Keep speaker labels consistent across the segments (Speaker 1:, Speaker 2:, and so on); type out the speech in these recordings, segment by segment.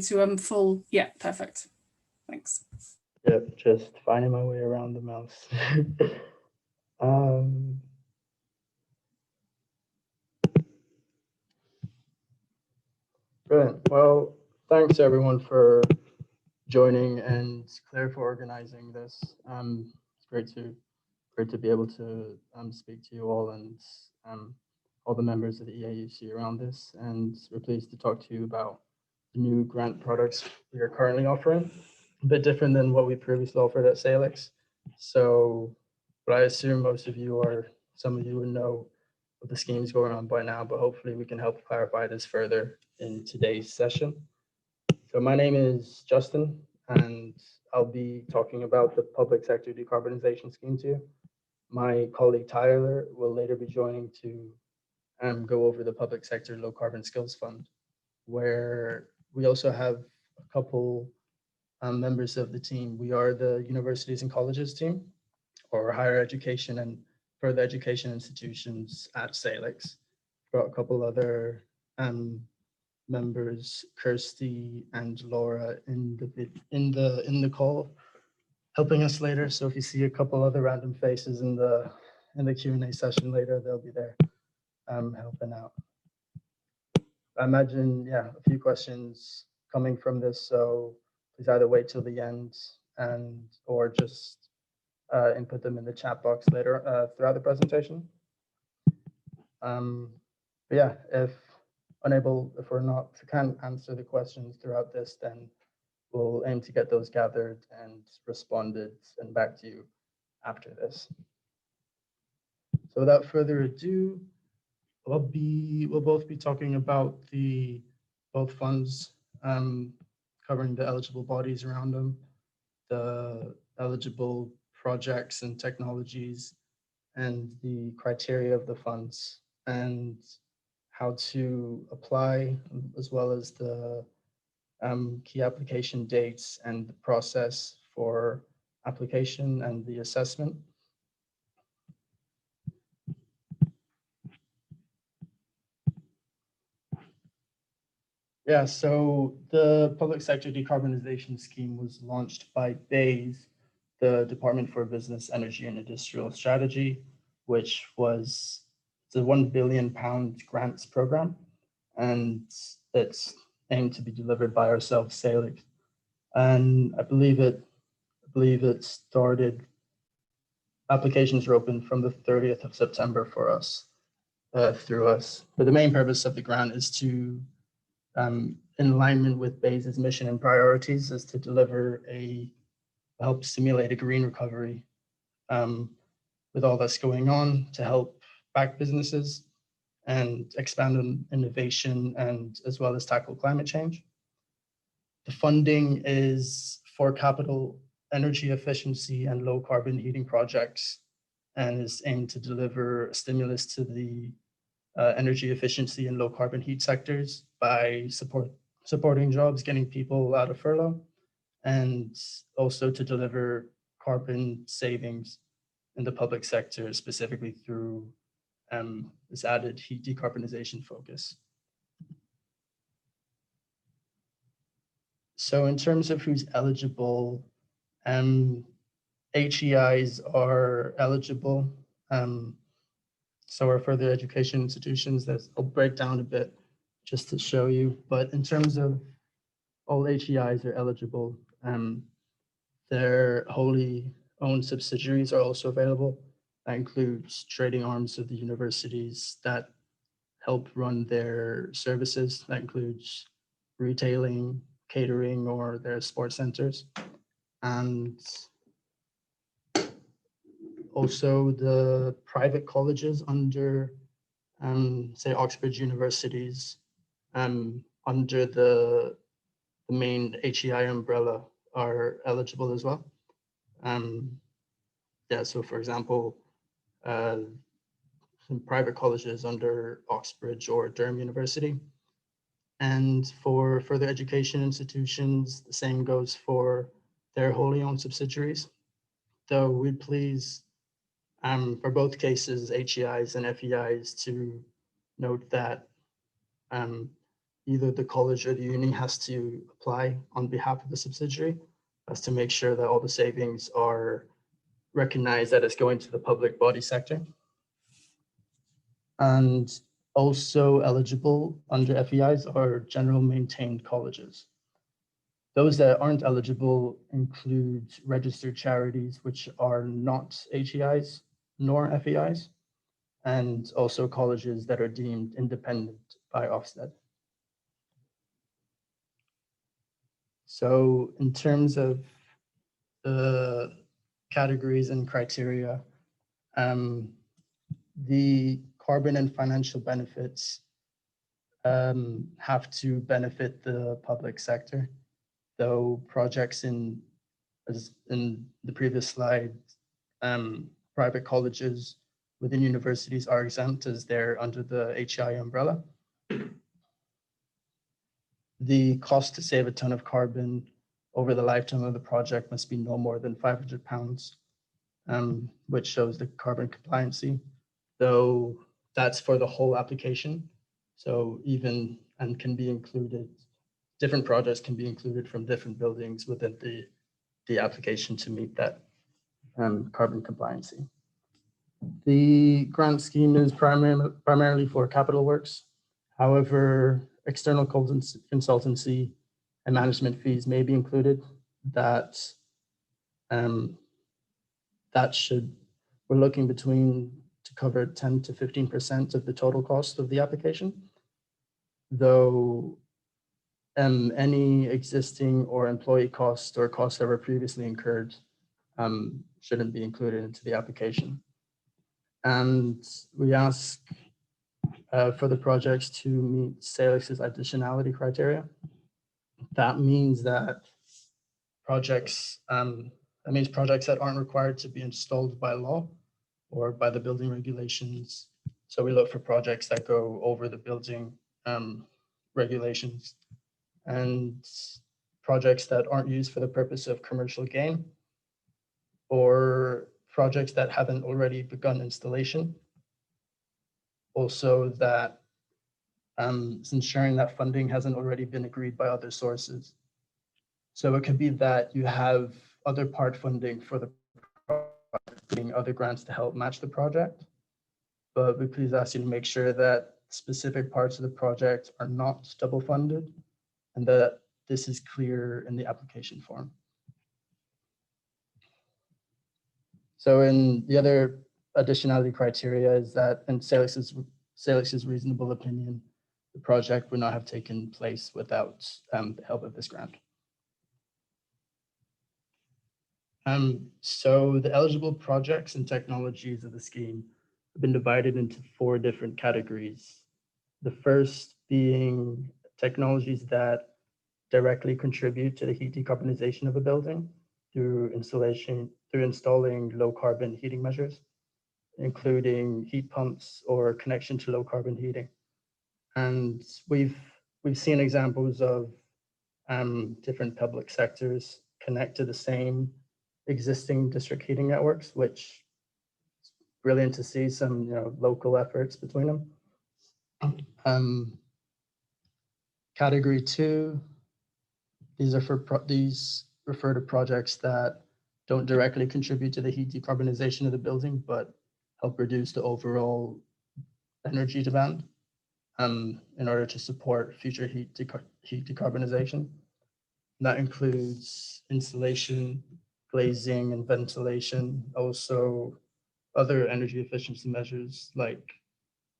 Speaker 1: to full, yeah, perfect. Thanks.
Speaker 2: Yep, just finding my way around the mouse. Brilliant. Well, thanks everyone for joining and Claire for organizing this. It's great to be able to speak to you all and all the members of the EAUC around this. And we're pleased to talk to you about the new grant products we are currently offering. A bit different than what we previously offered at Salix. So, but I assume most of you some of you would know what the scheme's going on by now, but hopefully we can help clarify this further in today's session. So my name is Justin, and I'll be talking about the Public Sector Decarbonisation Scheme to you. My colleague Tyler will later be joining to go over the Public Sector Low Carbon Skills Fund, where we also have a couple members of the team. We are the Universities and Colleges team, or higher education and further education institutions at Salix. We've got a couple other members, Kirsty and Laura, in the call, helping us later. So if you see a couple other random faces in the Q&A session later, they'll be there helping out. I imagine, yeah, a few questions coming from this, so please either wait till the end or just input them in the chat box later throughout the presentation. But yeah, if we can't answer the questions throughout this, then we'll aim to get those gathered and responded and back to you after this. So without further ado, we'll both be talking about both funds, covering the eligible bodies around them, the eligible projects and technologies, and the criteria of the funds, and how to apply, as well as the key application dates and the process for application and the assessment. Yeah, so the Public Sector Decarbonisation Scheme was launched by BEIS, the Department for Business, Energy and Industrial Strategy, which was the £1 billion grants program, and it's aimed to be delivered by ourselves, Salix. And I believe it started, applications were open from the 30th of September for us, through us. But the main purpose of the grant is to, in alignment with BEIS's mission and priorities, is to help stimulate a green recovery with all that's going on, to help back businesses and expand on innovation, and as well as tackle climate change. The funding is for capital energy efficiency and low carbon heating projects, and is aimed to deliver a stimulus to the energy efficiency and low carbon heat sectors by supporting jobs, getting people out of furlough, and also to deliver carbon savings in the public sector, specifically through this added heat decarbonization focus. So in terms of who's eligible, HEIs are eligible. So are further education institutions. I'll break down a bit just to show you. But in terms of all HEIs are eligible, their wholly owned subsidiaries are also available. That includes trading arms of the universities that help run their services. That includes retailing, catering, or their sports centers. And also the private colleges under, say, Oxbridge universities, under the main HEI umbrella are eligible as well. Yeah, so for example, some private colleges under Oxbridge or Durham University. And for further education institutions, the same goes for their wholly owned subsidiaries. Though we'd please, for both cases, HEIs and FEIs, to note that either the college or the uni has to apply on behalf of the subsidiary, as to make sure that all the savings are recognized that it's going to the public body sector. And also eligible under FEIs are general maintained colleges. Those that aren't eligible include registered charities, which are not HEIs nor FEIs, and also colleges that are deemed independent by Ofsted. So in terms of the categories and criteria, the carbon and financial benefits have to benefit the public sector, though projects as in the previous slide, private colleges within universities are exempt as they're under the HEI umbrella. The cost to save a ton of carbon over the lifetime of the project must be no more than £500, which shows the carbon compliancy, though that's for the whole application. So can be included, different projects can be included from different buildings within the application to meet that carbon compliancy. The grant scheme is primarily for capital works. However, external consultancy and management fees may be included. We're looking to cover 10 to 15% of the total cost of the application, though any existing or employee costs or costs that were previously incurred shouldn't be included into the application. And we ask for the projects to meet Salix's additionality criteria. That means that projects that aren't required to be installed by law or by the building regulations. So we look for projects that go over the building regulations, and projects that aren't used for the purpose of commercial gain, or projects that haven't already begun installation. Also, that it's ensuring that funding hasn't already been agreed by other sources. So it could be that you have other part funding for the project, including other grants to help match the project, but we please ask you to make sure that specific parts of the project are not double funded and that this is clear in the application form. So in the other additionality criteria is that in Salix's reasonable opinion, the project would not have taken place without the help of this grant. So the eligible projects and technologies of the scheme have been divided into 4 different categories. The first being technologies that directly contribute to the heat decarbonization of a building through installing low carbon heating measures, including heat pumps or connection to low carbon heating. And we've seen examples of different public sectors connect to the same existing district heating networks, which is brilliant to see some local efforts between them. Category 2, these refer to projects that don't directly contribute to the heat decarbonization of the building, but help reduce the overall energy demand in order to support future heat decarbonization. That includes insulation, glazing, and ventilation, also other energy efficiency measures like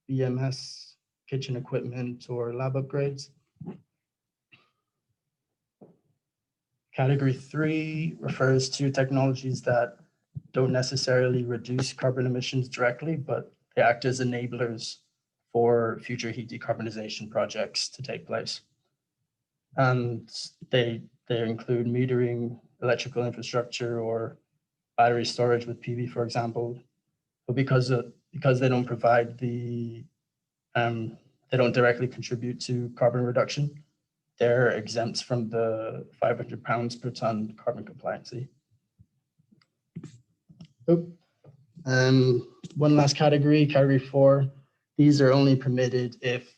Speaker 2: BMS, kitchen equipment, or lab upgrades. Category 3 refers to technologies that don't necessarily reduce carbon emissions directly, but they act as enablers for future heat decarbonization projects to take place. And they include metering, electrical infrastructure, or battery storage with PV, for example. But because they don't provide they don't directly contribute to carbon reduction, they're exempt from the £500 per ton carbon compliancy. One last category, category 4. These are only permitted if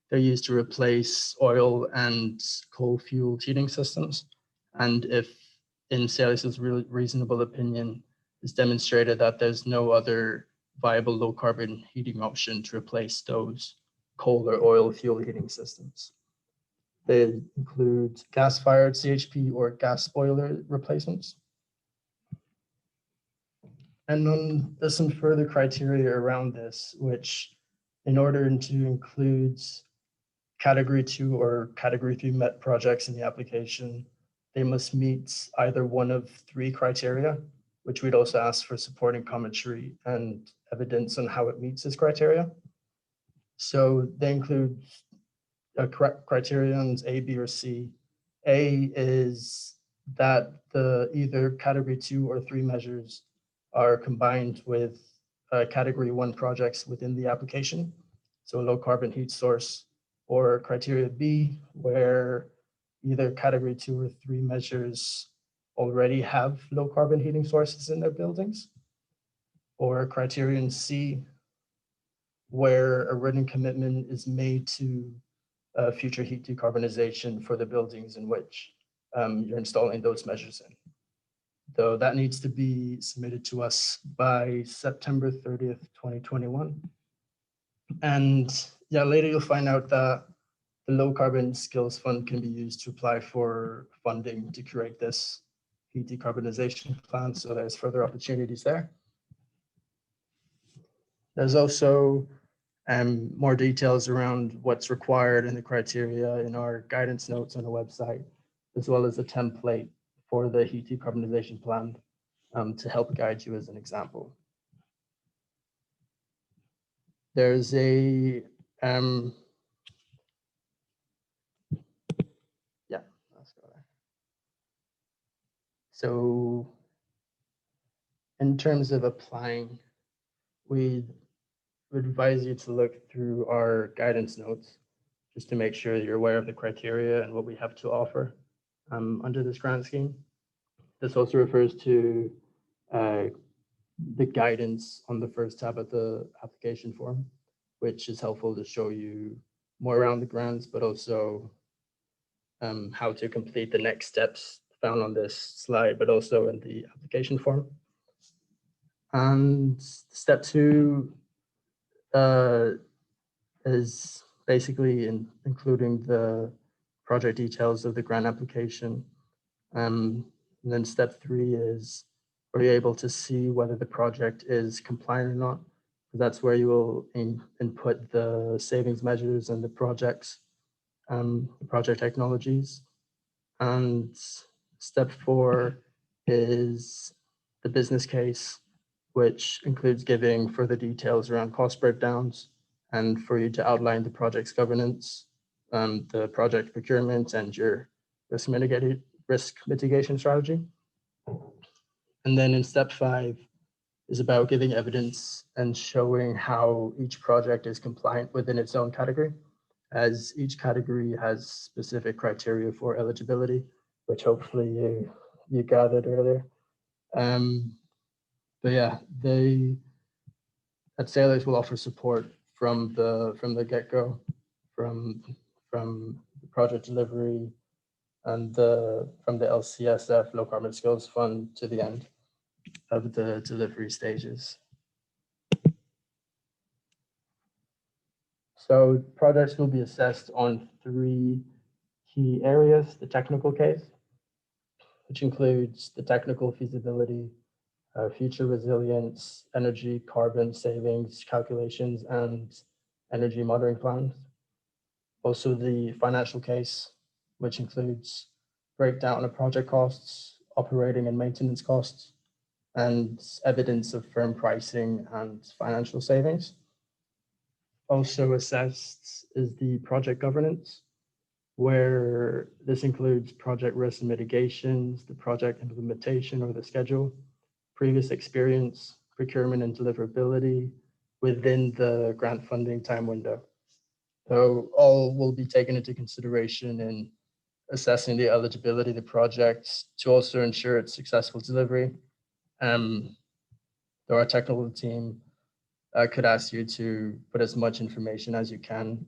Speaker 2: they're used to replace oil and coal-fueled heating systems. And if, in Salix's reasonable opinion, it's demonstrated that there's no other viable low-carbon heating option to replace those coal or oil fuel heating systems. They include gas-fired CHP or gas boiler replacements. And then there's some further criteria around this, which in order to include Category 2 or Category 3 MET projects in the application, they must meet either one of 3 criteria, which we'd also ask for supporting commentary and evidence on how it meets this criteria. So they include criterions A, B, or C. A is that the either Category 2 or 3 measures are combined with Category 1 projects within the application, so low carbon heat source, or criteria B, where either Category 2 or 3 measures already have low carbon heating sources in their buildings, or criterion C, where a written commitment is made to future heat decarbonization for the buildings in which you're installing those measures in. Though that needs to be submitted to us by September 30th, 2021. And yeah, later you'll find out that the Low Carbon Skills Fund can be used to apply for funding to create this heat decarbonization plan. So there's further opportunities there. There's also more details around what's required and the criteria in our guidance notes on the website, as well as a template for the heat decarbonization plan to help guide you as an example. There's a, yeah, let's go there. So in terms of applying, we would advise you to look through our guidance notes just to make sure you're aware of the criteria and what we have to offer under this grant scheme. This also refers to the guidance on the first tab of the application form, which is helpful to show you more around the grants, but also how to complete the next steps found on this slide, but also in the application form. And step 2 is basically including the project details of the grant application. And then step 3 is, are you able to see whether the project is compliant or not? That's where you will input the savings measures and the projects, the project technologies. And step 4 is the business case, which includes giving further details around cost breakdowns and for you to outline the project's governance, the project procurement, and your risk mitigation strategy. And then in step 5 is about giving evidence and showing how each project is compliant within its own category, as each category has specific criteria for eligibility, which hopefully you gathered earlier. But yeah, they at Salix will offer support from the get-go, from the project delivery and from the LCSF, Low Carbon Skills Fund, to the end of the delivery stages. So projects will be assessed on 3 key areas: the technical case, which includes the technical feasibility, future resilience, energy, carbon savings calculations, and energy monitoring plans. Also the financial case, which includes breakdown of project costs, operating and maintenance costs, and evidence of firm pricing and financial savings. Also assessed is the project governance, where this includes project risk mitigations, the project implementation or the schedule, previous experience, procurement and deliverability within the grant funding time window. So all will be taken into consideration in assessing the eligibility of the project to also ensure its successful delivery. Our technical team could ask you to put as much information as you can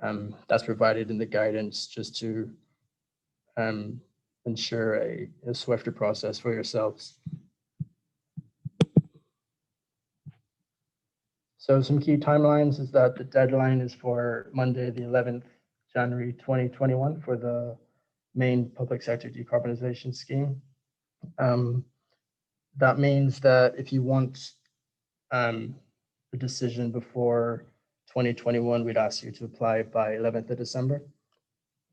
Speaker 2: That's provided in the guidance just to ensure a swifter process for yourselves. So some key timelines is that the deadline is for Monday, the 11th January 2021 for the main public sector decarbonization scheme. That means that if you want a decision before 2021, we'd ask you to apply by 11th of December,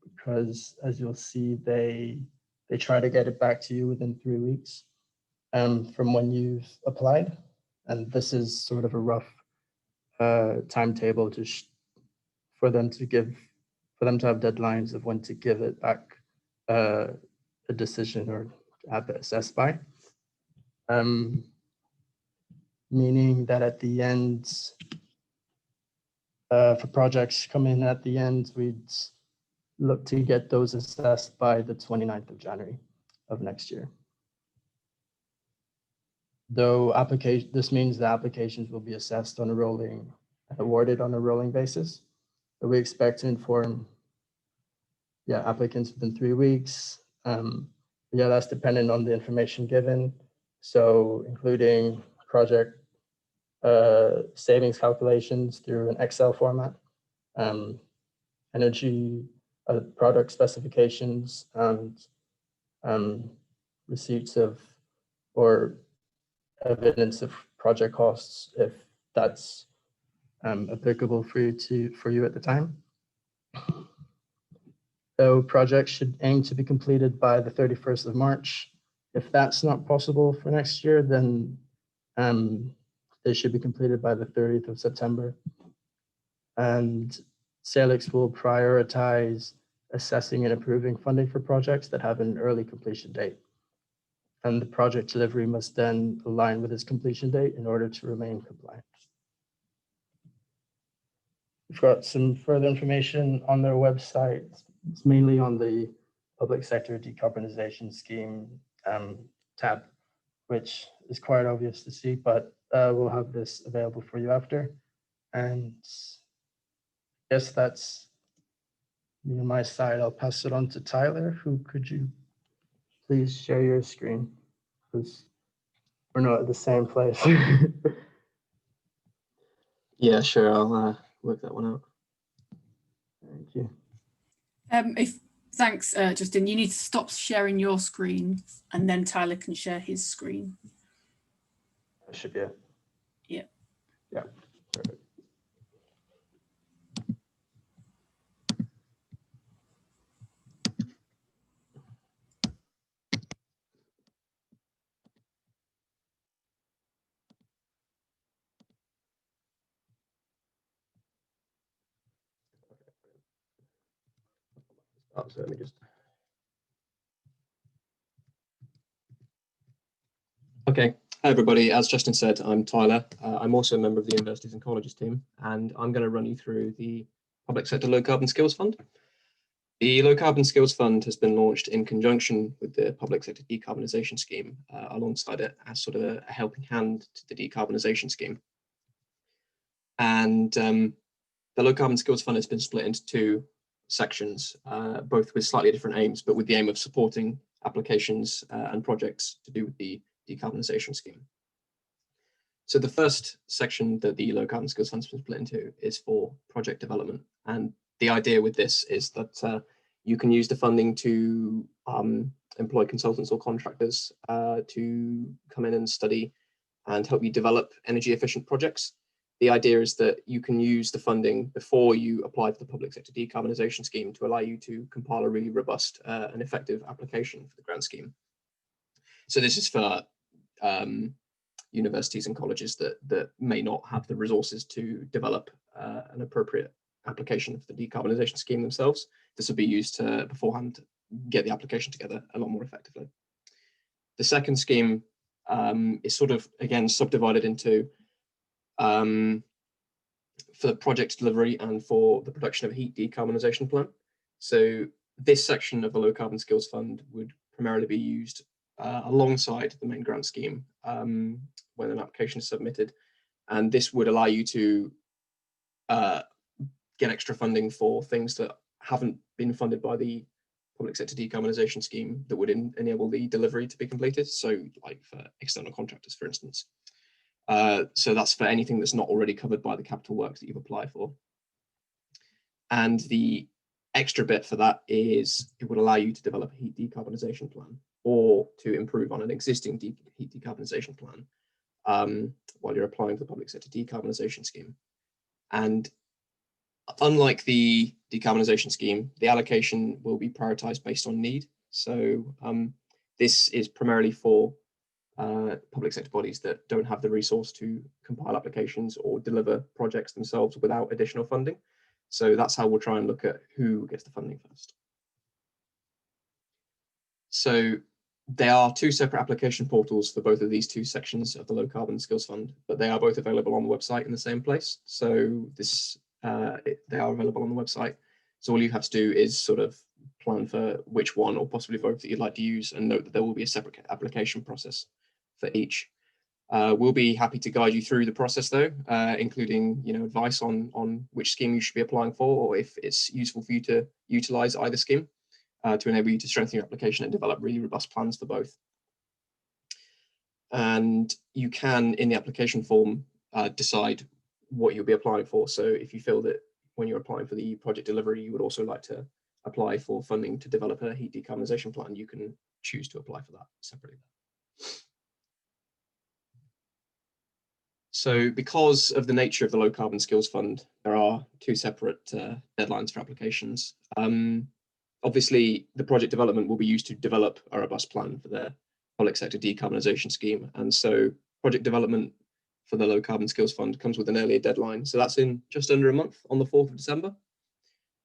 Speaker 2: because as you'll see, they try to get it back to you within 3 weeks from when you've applied. And this is sort of a rough timetable for them to have deadlines of when to give it back a decision or have it assessed by. Meaning that at the end, for projects coming at the end, we'd look to get those assessed by the 29th of January of next year. Though this means the applications will be assessed on a rolling and awarded on a rolling basis. But we expect to inform applicants within 3 weeks. That's dependent on the information given. So including project savings calculations through an Excel format, energy product specifications, and receipts of or evidence of project costs if that's applicable for you at the time. So projects should aim to be completed by the 31st of March. If that's not possible for next year, then they should be completed by the 30th of September. And Salix will prioritize assessing and approving funding for projects that have an early completion date. And the project delivery must then align with its completion date in order to remain compliant. We've got some further information on their website. It's mainly on the Public Sector Decarbonisation Scheme tab, which is quite obvious to see, but we'll have this available for you after. And I guess that's me on my side. I'll pass it on to Tyler. Could you please share your screen? Because we're not at the same place.
Speaker 3: Yeah, sure. I'll work that one out.
Speaker 2: Thank you.
Speaker 1: Thanks, Justin. You need to stop sharing your screen, and then Tyler can share his screen.
Speaker 2: That should be it.
Speaker 1: Yeah.
Speaker 2: Yeah. Perfect. Oh, so let me just.
Speaker 3: Okay. Hi, everybody. As Justin said, I'm Tyler. I'm also a member of the Universities and Colleges team, and I'm going to run you through the Public Sector Low Carbon Skills Fund. The Low Carbon Skills Fund has been launched in conjunction with the Public Sector Decarbonisation Scheme, alongside it as sort of a helping hand to the decarbonisation scheme. And the Low Carbon Skills Fund has been split into two sections, both with slightly different aims, but with the aim of supporting applications and projects to do with the decarbonisation scheme. So the first section that the Low Carbon Skills Fund has been split into is for project development. And the idea with this is that you can use the funding to employ consultants or contractors to come in and study and help you develop energy efficient projects. The idea is that you can use the funding before you apply for the Public Sector Decarbonisation Scheme to allow you to compile a really robust and effective application for the grant scheme. So this is for universities and colleges that may not have the resources to develop an appropriate application for the decarbonisation scheme themselves. This will be used to beforehand get the application together a lot more effectively. The second scheme is sort of, again, subdivided into for the project delivery and for the production of a heat decarbonisation plant. So this section of the Low Carbon Skills Fund would primarily be used alongside the main grant scheme when an application is submitted. And this would allow you to get extra funding for things that haven't been funded by the Public Sector Decarbonisation Scheme that would enable the delivery to be completed. So like for external contractors, for instance. So that's for anything that's not already covered by the capital works that you've applied for. And the extra bit for that is it would allow you to develop a heat decarbonisation plan or to improve on an existing heat decarbonisation plan while you're applying for the Public Sector Decarbonisation Scheme. And unlike the decarbonisation scheme, the allocation will be prioritised based on need. So this is primarily for public sector bodies that don't have the resource to compile applications or deliver projects themselves without additional funding. So that's how we'll try and look at who gets the funding first. So there are two separate application portals for both of these two sections of the Low Carbon Skills Fund, but they are both available on the website in the same place. So they are available on the website. So all you have to do is sort of plan for which one or possibly both that you'd like to use, and note that there will be a separate application process for each. We'll be happy to guide you through the process though, including advice on which scheme you should be applying for, or if it's useful for you to utilize either scheme to enable you to strengthen your application and develop really robust plans for both. And you can, in the application form, decide what you'll be applying for. So if you feel that when you're applying for the project delivery, you would also like to apply for funding to develop a heat decarbonisation plan, you can choose to apply for that separately. So because of the nature of the Low Carbon Skills Fund, there are two separate deadlines for applications. Obviously, the project development will be used to develop a robust plan for the Public Sector Decarbonisation Scheme. And so project development for the Low Carbon Skills Fund comes with an earlier deadline. So that's in just under a month on the 4th of December.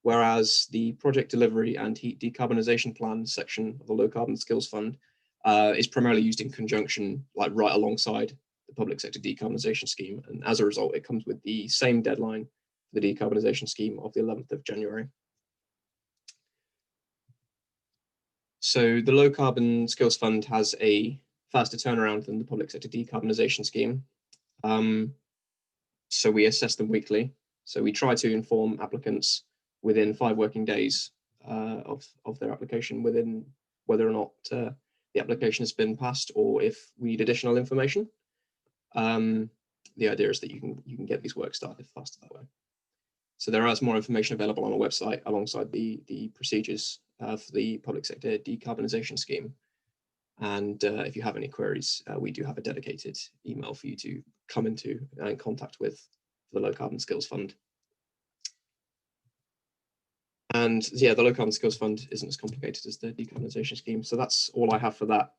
Speaker 3: Whereas the project delivery and heat decarbonisation plan section of the Low Carbon Skills Fund is primarily used in conjunction, like right alongside the Public Sector Decarbonisation Scheme. And as a result, it comes with the same deadline for the decarbonisation scheme of the 11th of January. So the Low Carbon Skills Fund has a faster turnaround than the Public Sector Decarbonisation Scheme. So we assess them weekly. So we try to inform applicants within 5 working days of their application, within whether or not the application has been passed or if we need additional information. The idea is that you can get these work started faster that way. So there is more information available on our website alongside the procedures for the Public Sector Decarbonisation Scheme. And if you have any queries, we do have a dedicated email for you to come into and contact with the Low Carbon Skills Fund. And yeah, the Low Carbon Skills Fund isn't as complicated as the decarbonisation scheme. So that's all I have for that.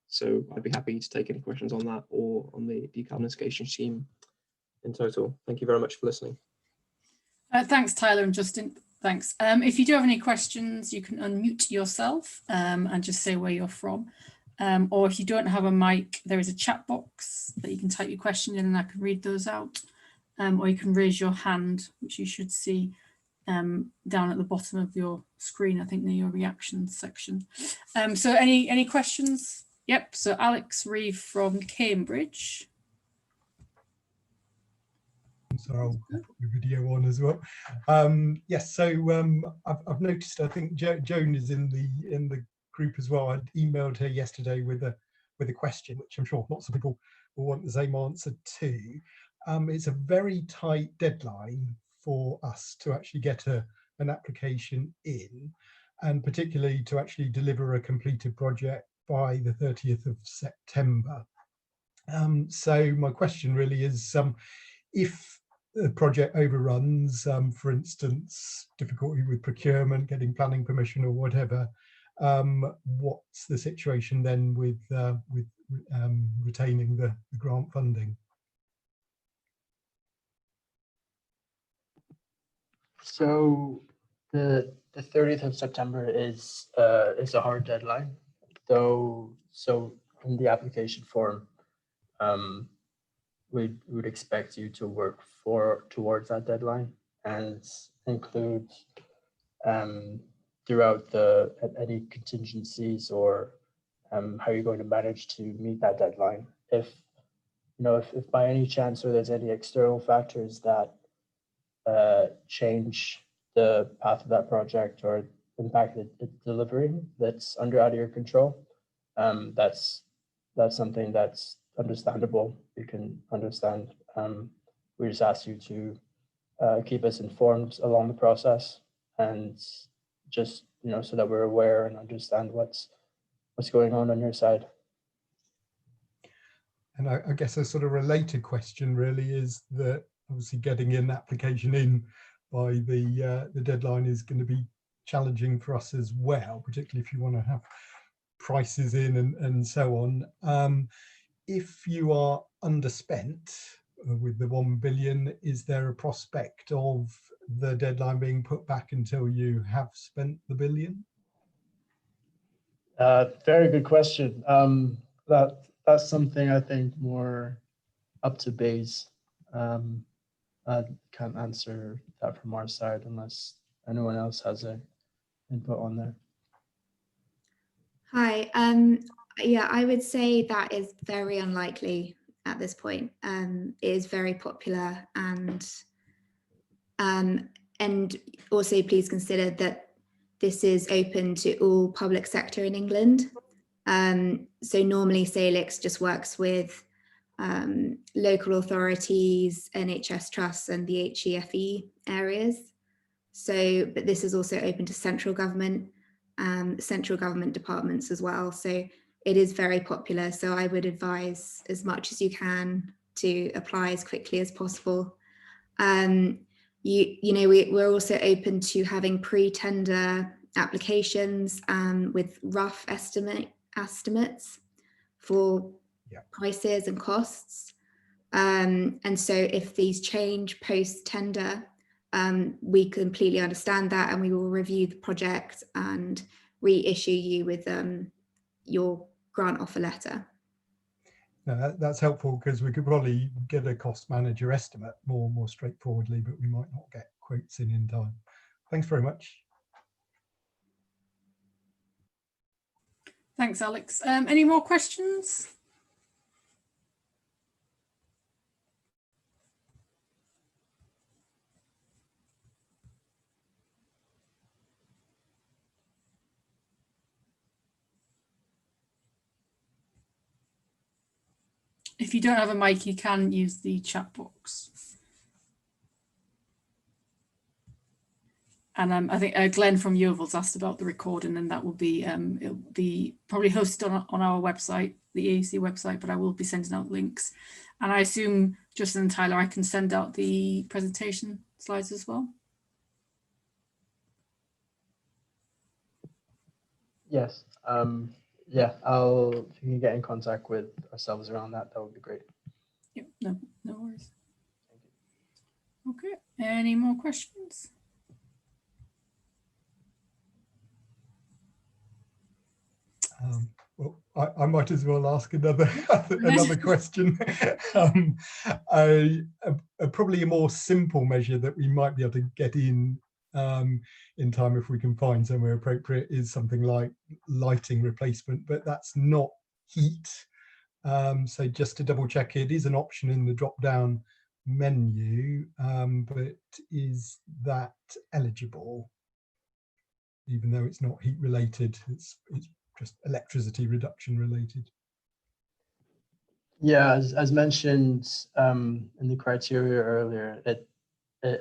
Speaker 3: So I'd be happy to take any questions on that or on the decarbonisation scheme in total. Thank you very much for listening.
Speaker 1: Thanks, Tyler and Justin. Thanks. If you do have any questions, you can unmute yourself and just say where you're from. Or if you don't have a mic, there is a chat box that you can type your question in and I can read those out. Or you can raise your hand, which you should see down at the bottom of your screen, I think near your reactions section. So any questions? Yep, so Alex Reeve from Cambridge.
Speaker 4: So I'll put your video on as well. Yes, so I've noticed, I think Joan is in the group as well. I emailed her yesterday with a question, which I'm sure lots of people will want the same answer to. It's a very tight deadline for us to actually get an application in, and particularly to actually deliver a completed project by the 30th of September. So my question really is, if the project overruns, for instance, difficulty with procurement, getting planning permission or whatever, what's the situation then with retaining the grant funding?
Speaker 2: So the 30th of September is a hard deadline, though. So in the application form, we would expect you to work towards that deadline and include throughout any contingencies or how you're going to manage to meet that deadline. If by any chance or there's any external factors that change the path of that project or impact its delivery that's out of your control, that's something that's understandable. You can understand. We just ask you to keep us informed along the process, and just, you know, so that we're aware and understand what's going on your side.
Speaker 4: And I guess a sort of related question really is that obviously getting an application in by the deadline is going to be challenging for us as well, particularly if you want to have prices in and so on. If you are underspent with the 1 billion, is there a prospect of the deadline being put back until you have spent the billion?
Speaker 2: Very good question. That's something I think more up to BEIS. I can't answer that from our side unless anyone else has an input on there.
Speaker 5: Hi. Yeah, I would say that is very unlikely at this point. It is very popular, and also please consider that this is open to all public sector in England. So normally Salix just works with local authorities, NHS trusts and the HEFE areas. So, but this is also open to central government departments as well. So it is very popular. So I would advise as much as you can to apply as quickly as possible. You know, we're also open to having pre-tender applications with rough estimates for prices and costs. And so if these change post-tender, we completely understand that, and we will review the project and reissue you with your grant offer letter.
Speaker 4: No, that's helpful, because we could probably get a cost manager estimate more straightforwardly, but we might not get quotes in time. Thanks very much.
Speaker 1: Thanks, Alex. Any more questions? If you don't have a mic, you can use the chat box. And I think Glenn from Yeovil's asked about the recording, and that will be it'll be probably hosted on our website, the AEC website, but I will be sending out links. And I assume, Justin and Tyler, I can send out the presentation slides as well.
Speaker 2: Yes. Yeah, if you can get in contact with ourselves around that, that would be great.
Speaker 1: Yep, no worries. Okay, any more questions?
Speaker 4: Well, I might as well ask another question. Probably a more simple measure that we might be able to get in time if we can find somewhere appropriate is something like lighting replacement, but that's not heat. So just to double check, it is an option in the drop down menu, but is that eligible? Even though it's not heat related, it's just electricity reduction related.
Speaker 2: Yeah, as mentioned in the criteria earlier, it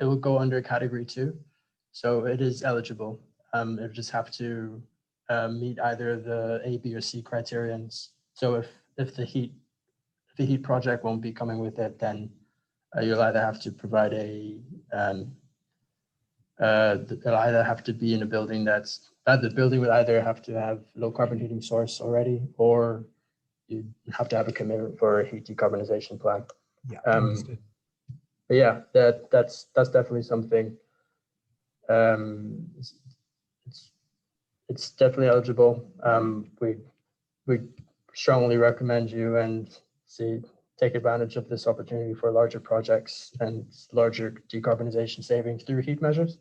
Speaker 2: will go under category 2, so it is eligible. It would just have to meet either the A, B, or C criterions. So if the heat project won't be coming with it, then you'll either have to provide it'll either have to be in a building the building would either have to have low carbon heating source already, or you have to have a commitment for a heat decarbonization plan.
Speaker 4: Yeah,
Speaker 2: but yeah, that's definitely something. It's definitely eligible. We strongly recommend you take advantage of this opportunity for larger projects and larger decarbonization savings through heat measures.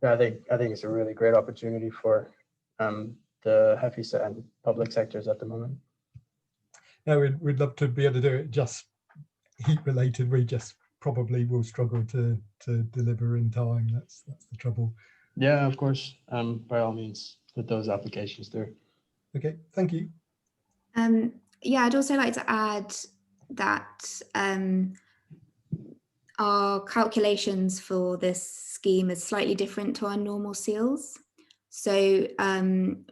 Speaker 2: I think it's a really great opportunity for the HEFE and public sectors at the moment.
Speaker 4: No, we'd love to be able to do it just heat related. We just probably will struggle to deliver in time. That's the trouble.
Speaker 2: Yeah, of course. By all means, put those applications through.
Speaker 4: Okay, thank you.
Speaker 5: Yeah, I'd also like to add that our calculations for this scheme is slightly different to our normal seals. So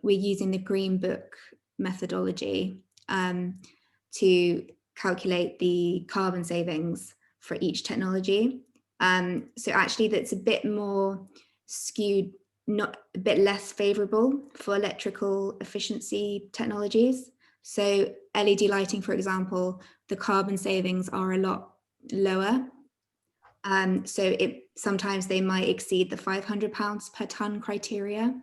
Speaker 5: we're using the Green Book methodology to calculate the carbon savings for each technology. So actually that's a bit more skewed, not a bit less favorable for electrical efficiency technologies. So LED lighting, for example, the carbon savings are a lot lower. So sometimes they might exceed the £500 per tonne criteria.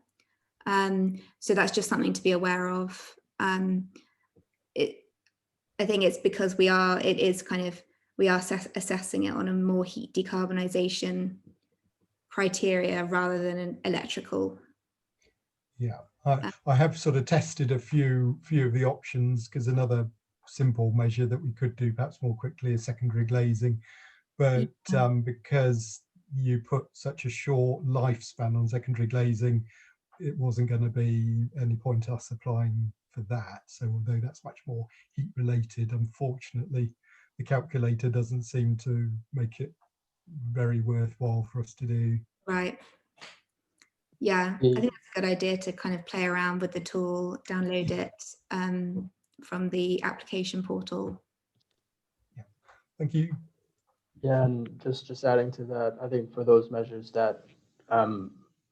Speaker 5: So that's just something to be aware of. I think it's because we are assessing it on a more heat decarbonisation criteria rather than an electrical.
Speaker 4: Yeah, I have sort of tested a few of the options, because another simple measure that we could do perhaps more quickly is secondary glazing. But because you put such a short lifespan on secondary glazing, it wasn't going to be any point us applying for that. So although that's much more heat related, unfortunately, the calculator doesn't seem to make it very worthwhile for us to do.
Speaker 5: Right. Yeah, I think it's a good idea to kind of play around with the tool, download it from the application portal.
Speaker 4: Yeah, thank you.
Speaker 2: Yeah, and just adding to that, I think for those measures that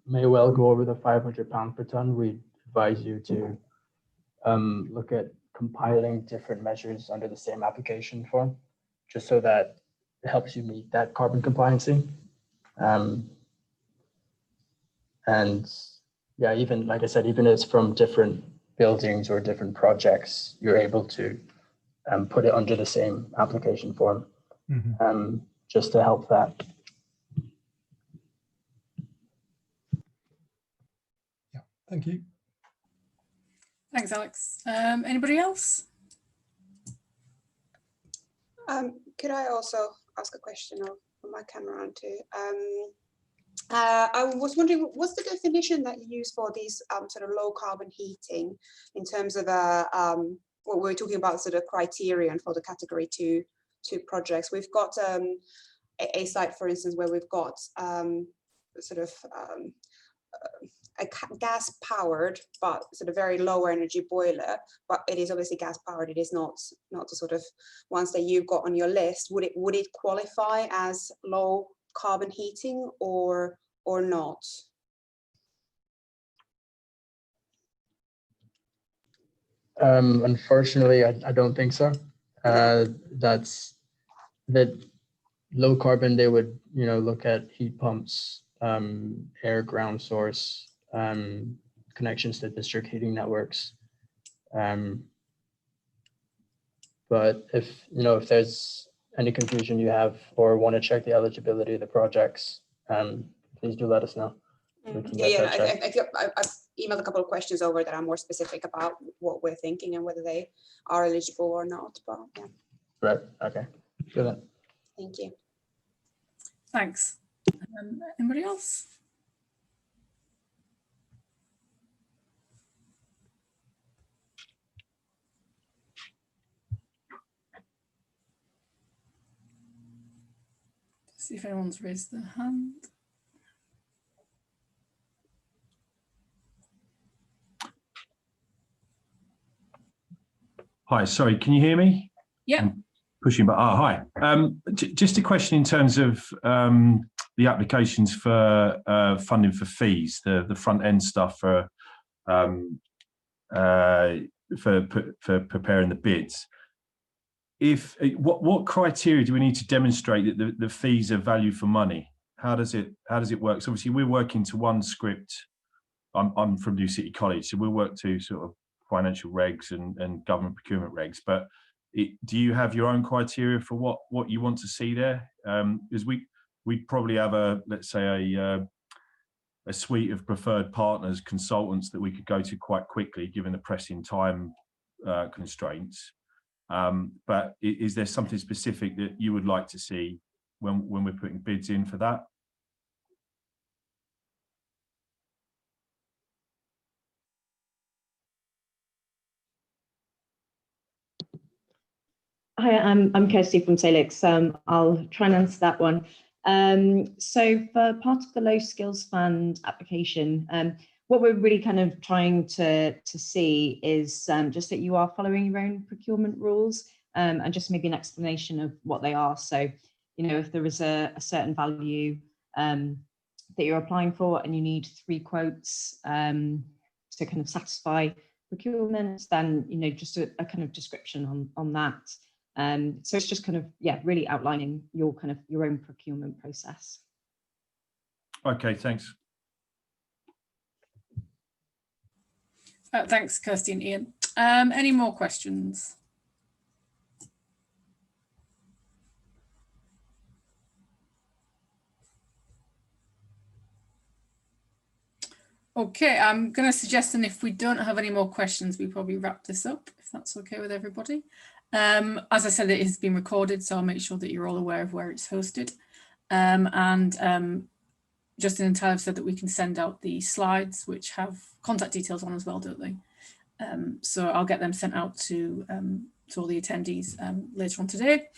Speaker 2: may well go over the £500 per tonne, we advise you to look at compiling different measures under the same application form, just so that it helps you meet that carbon compliancy. And yeah, even like I said, even if it's from different buildings or different projects, you're able to put it under the same application form, just to help that.
Speaker 4: Yeah, thank you.
Speaker 1: Thanks, Alex. Anybody else?
Speaker 6: Could I also ask a question of my camera on too? I was wondering, what's the definition that you use for these sort of low carbon heating in terms of what we're talking about, sort of criterion for the category two projects? We've got a site, for instance, where we've got sort of a gas powered but sort of very low energy boiler, but it is obviously gas powered. It is not the sort of ones that you've got on your list. Would it qualify as low carbon heating or not?
Speaker 2: Unfortunately, I don't think so. That's that low carbon. They would look at heat pumps, air ground source, connections to district heating networks. But if there's any confusion you have or want to check the eligibility of the projects, please do let us know.
Speaker 6: I've emailed a couple of questions over that are more specific about what we're thinking and whether they are eligible or not. But yeah.
Speaker 2: Right. Okay. Good.
Speaker 6: Thank you.
Speaker 1: Thanks. Anybody else? See if anyone's raised their hand.
Speaker 7: Hi, sorry, can you hear me?
Speaker 1: Yeah.
Speaker 7: I'm pushing, but hi. Just a question in terms of the applications for funding for fees, the front end stuff for preparing the bids. What criteria do we need to demonstrate that the fees are value for money? How does it work? So obviously we're working to one script. I'm from New City College, so we'll work to sort of financial regs and government procurement regs. But do you have your own criteria for what you want to see there? Because we'd probably have let's say a suite of preferred partners, consultants that we could go to quite quickly, given the pressing time constraints. But is there something specific that you would like to see when we're putting bids in for that.
Speaker 8: Hi, I'm Kirsty from Salix. I'll try and answer that one. So for part of the low skills fund application, what we're really kind of trying to see is just that you are following your own procurement rules, and just maybe an explanation of what they are. So, you know, if there is a certain value that you're applying for and you need 3 quotes to kind of satisfy procurement, then, you know, just a kind of description on that. So it's just kind of, yeah, really outlining your own procurement process.
Speaker 7: Okay, thanks.
Speaker 1: Thanks, Kirsty and Ian. Any more questions? Okay, I'm going to suggest, and if we don't have any more questions, we probably wrap this up, if that's okay with everybody. As I said, it has been recorded, so I'll make sure that you're all aware of where it's hosted. Justin and Tyler said that we can send out the slides, which have contact details on as well, don't they? So I'll get them sent out to all the attendees later on today.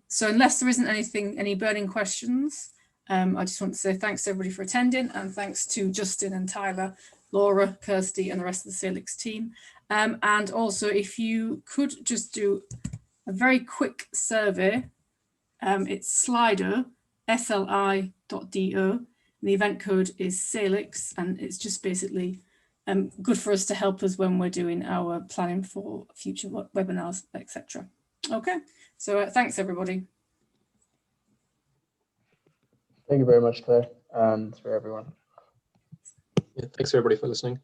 Speaker 1: So unless there isn't any burning questions, I just want to say thanks to everybody for attending, and thanks to Justin and Tyler, Laura, Kirsty, and the rest of the Salix team. And also, if you could just do a very quick survey, it's Slido, sli.do. The event code is Salix, and it's just basically good for us to help us when we're doing our planning for future webinars, etc. Okay, so thanks everybody.
Speaker 2: Thank you very much, Claire, and for everyone.
Speaker 3: Yeah, thanks everybody for listening.